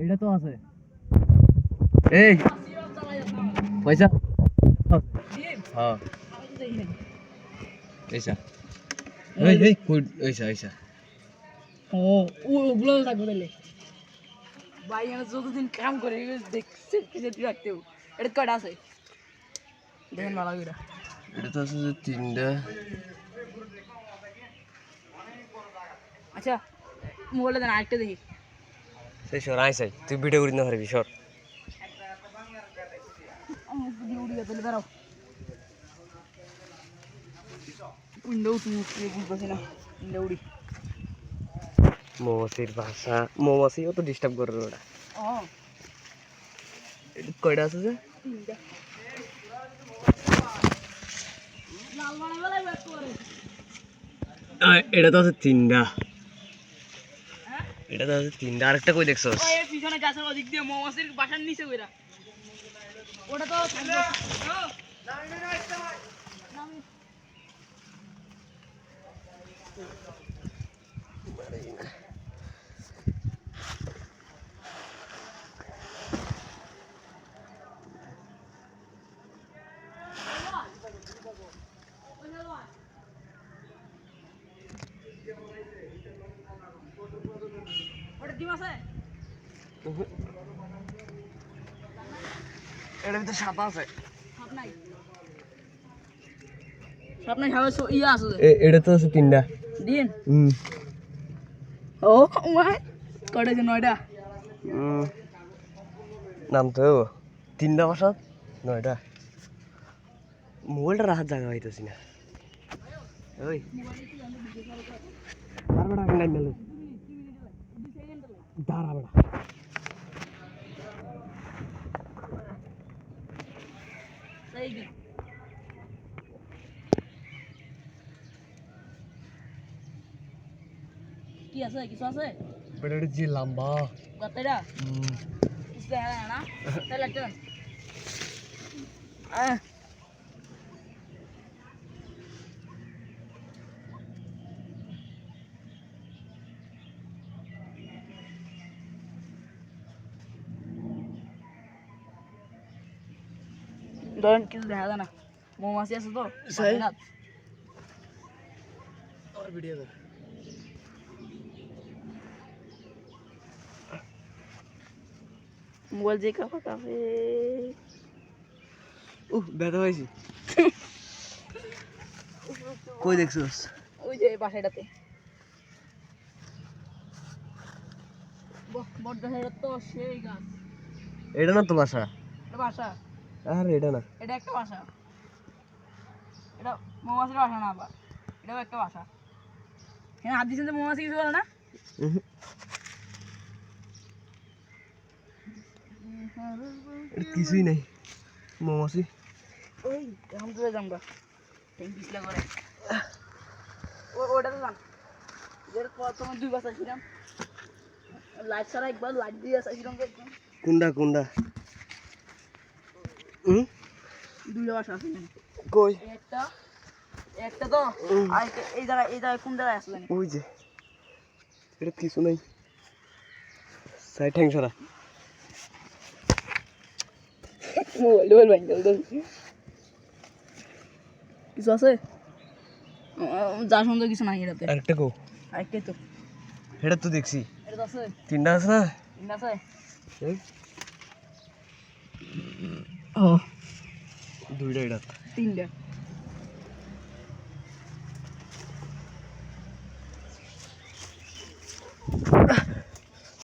এটা তো আছে এই পয়সা হ্যাঁ এইসা এই এই কই এইসা এইসা ও ওগুলো থাকবে তাহলে ভাই আমি যতদিন কাম করে দেখছি কিছু রাখতেও এটা কয়টা আছে দেখেন ভালো করে এটা তো আছে যে তিনটা আচ্ছা মোবাইলটা দেন আরেকটা দেখি সেই সর আইসাই তুই ভিডিও করি না পারবি সর উড়ি গেছে দাঁড়াও উইন্ডো তুমি বুঝতেছি না উইন্ডো উড়ি মৌমাছির ভাষা মৌমাছিও তো ডিস্টার্ব করে ওটা কয়টা আছে যে তিনটা লাল বানাইবা লাগবে করে এটা তো আছে তিনটা এটা তো আছে তিনটা আরেকটা কই দেখছস ওই পিছনে গাছের ওদিক দিয়ে মৌমাছির বাসার নিচে কইরা ওটা তো থাকবে ওটা ডিম আছে এটার ভিতরে সাদা আছে সাপ নাই সাপ নাই সাপ ইয়া আছে এটা তো আছে তিনটা ডিম ও মাই কয়টা যে নয়টা নাম তো তিনটা বাসা নয়টা মোবাইলটা রাখার জায়গা হইতেছি না ওই পারবে না নাই মেলো দাঁড়া বেড়া সেই দিন কি আছে কিছু আছে বেটা যে লম্বা গাতেরা কিছু দেখা যায় না তাই লাগছে ধরেন কিছু দেখা যায় না মৌমাছি আছে তো ভিডিও মোবাইল যে কাপা কাপে ব্যথা হয়েছি কই দেখছস ওই যে বাসাটাতে বড় গাছের তো সেই গাছ এটা না তো বাসা এটা বাসা আরে এটা না এটা একটা বাসা এটা মৌমাছির বাসা না আবার এটাও একটা বাসা হ্যাঁ হাত দিচ্ছেন তো মৌমাছি কিছু বলে না কিছুই নাই মৌমাছি ওই এখন তুলে যামগা পিছলা করে ওটা তো যান যেটা তোমার দুই বাসা ছিলাম লাইট ছাড়া একবার লাইট দিয়ে আসছিলাম একদম কোনটা কোনটা দুইটা বাসা আছে কই একটা একটা তো আর এই জায়গায় কোন জায়গায় আসলেন ওই যে এটা কিছু নাই সাইড হ্যাং সারা মোবাইল ভাঙ কিছু আছে যা সুন্দর কিছু নাই এটাতে আরেকটা কো আরেকটাই তো এটা তো দেখছি এটা তো আছে তিনটা আছে না তিনটা আছে এই ও দুইটা এটা তিনটা